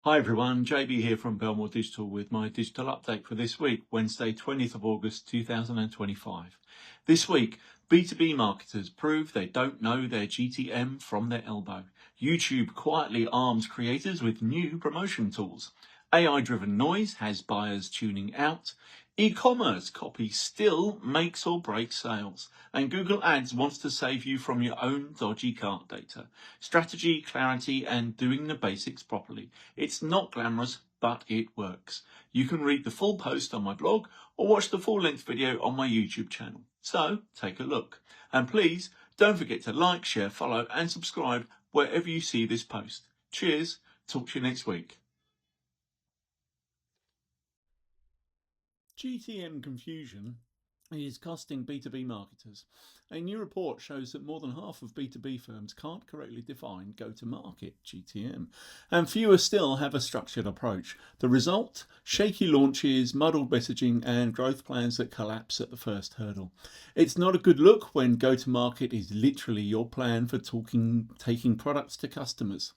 Hi everyone, JB here from Belmore Digital with my digital update for this week, Wednesday 20th of August 2025. This week, B2B marketers prove they don't know their GTM from their elbow. YouTube quietly arms creators with new promotion tools. AI-driven noise has buyers tuning out. E-commerce copy still makes or breaks sales. And Google Ads wants to save you from your own dodgy cart data. Strategy, clarity, and doing the basics properly. It's not glamorous, but it works. You can read the full post on my blog or watch the full-length video on my YouTube channel. So take a look. And please don't forget to like, share, follow, and subscribe wherever you see this post. Cheers. Talk to you next week. GTM confusion is costing B2B marketers. A new report shows that more than half of B2B firms can't correctly define go-to-market GTM, and fewer still have a structured approach. The result? Shaky launches, muddled messaging, and growth plans that collapse at the first hurdle. It's not a good look when go-to-market is literally your plan for taking products to customers.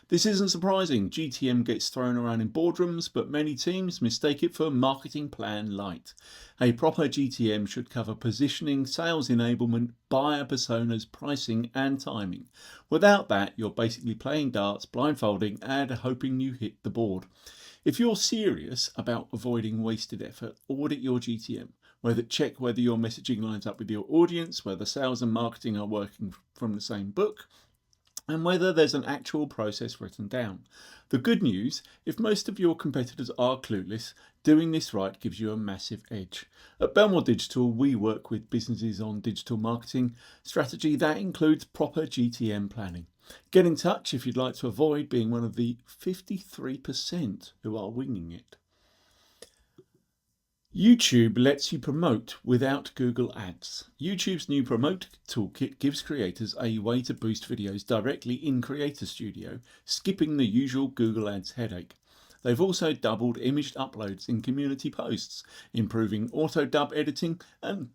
This isn't surprising. GTM gets thrown around in boardrooms, but many teams mistake it for marketing plan light. A proper GTM should cover positioning, sales enablement, buyer personas, pricing, and timing. Without that, you're basically playing darts, blindfolding, and hoping you hit the board. If you're serious about avoiding wasted effort, audit your GTM. Check whether your messaging lines up with your audience, whether sales and marketing are working from the same book, and whether there's an actual process written down. The good news, if most of your competitors are clueless, doing this right gives you a massive edge. At Belmore Digital, we work with businesses on digital marketing strategy that includes proper GTM planning. Get in touch if you'd like to avoid being one of the 53% who are winging it. YouTube lets you promote without Google Ads. YouTube's new Promote toolkit gives creators a way to boost videos directly in Creator Studio, skipping the usual Google Ads headache. They've also doubled image uploads in community posts, improving auto dub editing and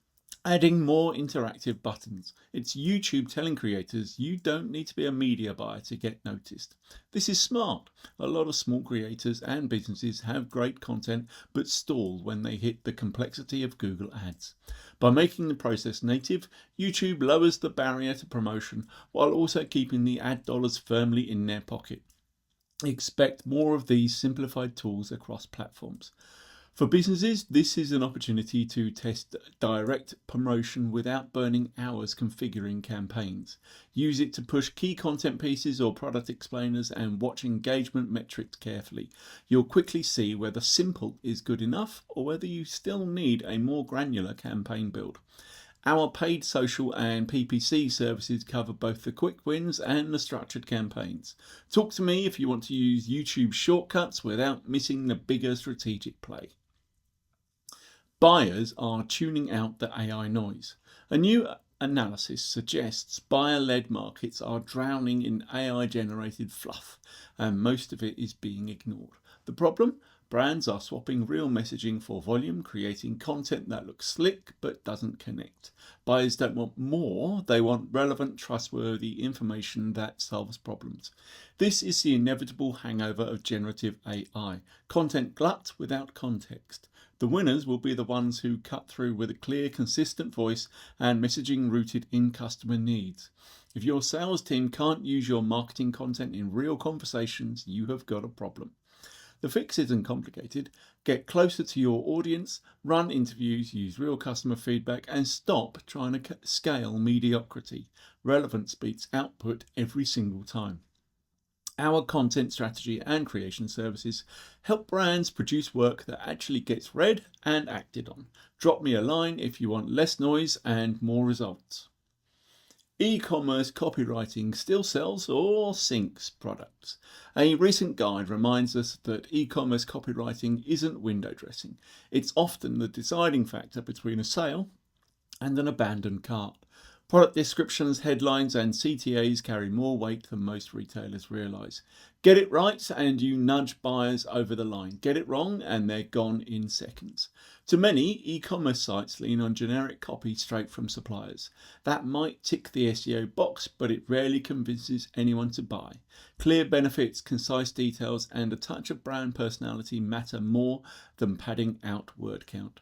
adding more interactive buttons. It's YouTube telling creators you don't need to be a media buyer to get noticed. This is smart. A lot of small creators and businesses have great content but stall when they hit the complexity of Google Ads. By making the process native, YouTube lowers the barrier to promotion while also keeping the ad dollars firmly in their pocket. Expect more of these simplified tools across platforms. For businesses, this is an opportunity to test direct promotion without burning hours configuring campaigns. Use it to push key content pieces or product explainers and watch engagement metrics carefully. You'll quickly see whether simple is good enough or whether you still need a more granular campaign build. Our paid social and PPC services cover both the quick wins and the structured campaigns. Talk to me if you want to use YouTube shortcuts without missing the bigger strategic play. Buyers are tuning out the AI noise. A new analysis suggests buyer-led markets are drowning in AI-generated fluff, and most of it is being ignored. The problem? Brands are swapping real messaging for volume, creating content that looks slick but doesn't connect. Buyers don't want more, they want relevant, trustworthy information that solves problems. This is the inevitable hangover of generative AI. Content glut without context. The winners will be the ones who cut through with a clear, consistent voice and messaging rooted in customer needs. If your sales team can't use your marketing content in real conversations, you have got a problem. The fix isn't complicated. Get closer to your audience, run interviews, use real customer feedback, and stop trying to scale mediocrity. Relevance beats output every single time. Our content strategy and creation services help brands produce work that actually gets read and acted on. Drop me a line if you want less noise and more results. E-commerce copywriting still sells or sinks products. A recent guide reminds us that e-commerce copywriting isn't window dressing. It's often the deciding factor between a sale and an abandoned cart. Product descriptions, headlines and CTAs carry more weight than most retailers realise. Get it right and you nudge buyers over the line. Get it wrong and they're gone in seconds. To many, e-commerce sites lean on generic copy straight from suppliers. That might tick the SEO box, but it rarely convinces anyone to buy. Clear benefits, concise details and a touch of brand personality matter more than padding out word count.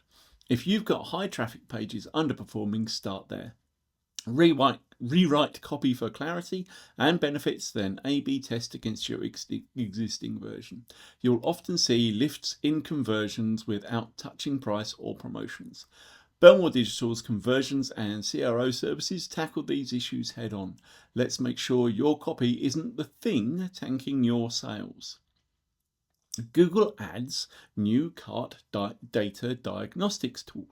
If you've got high traffic pages underperforming, start there. Rewrite copy for clarity and benefits, then A/B test against your existing version. You'll often see lifts in conversions without touching price or promotions. Belmore Digital's conversions and CRO services tackle these issues head on. Let's make sure your copy isn't the thing tanking your sales. Google Ads new cart data diagnostics tool.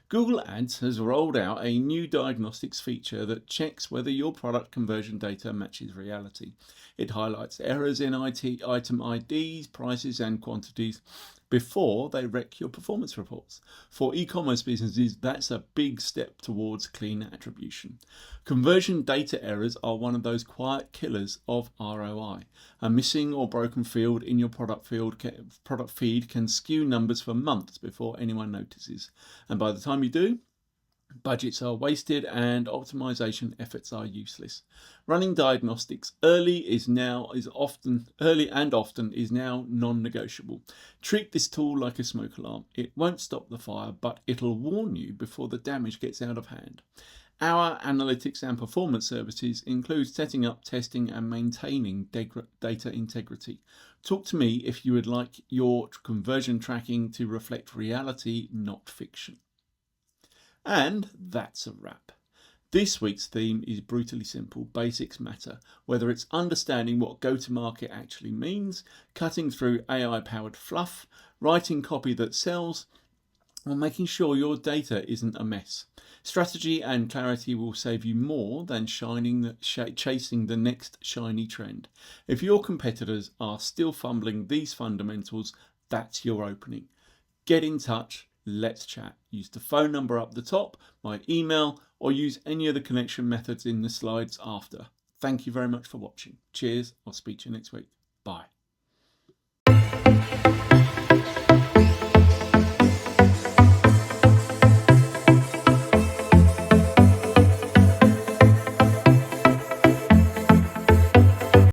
Google Ads has rolled out a new diagnostics feature that checks whether your product conversion data matches reality. It highlights errors in item IDs, prices and quantities before they wreck your performance reports. For e-commerce businesses, that's a big step towards clean attribution. Conversion data errors are one of those quiet killers of ROI. A missing or broken field in your product feed can skew numbers for months before anyone notices. And by the time you do, budgets are wasted and optimization efforts are useless. Running diagnostics early and often is now non-negotiable. Treat this tool like a smoke alarm. It won't stop the fire, but it'll warn you before the damage gets out of hand. Our analytics and performance services include setting up, testing and maintaining data integrity. Talk to me if you would like your conversion tracking to reflect reality, not fiction. And that's a wrap. This week's theme is brutally simple. Basics matter. Whether it's understanding what go-to-market actually means, cutting through AI-powered fluff, writing copy that sells, or making sure your data isn't a mess. Strategy and clarity will save you more than chasing the next shiny trend. If your competitors are still fumbling these fundamentals, that's your opening. Get in touch. Let's chat. Use the phone number up the top, my email, or use any of the connection methods in the slides after. Thank you very much for watching. Cheers. I'll speak to you next week. Bye.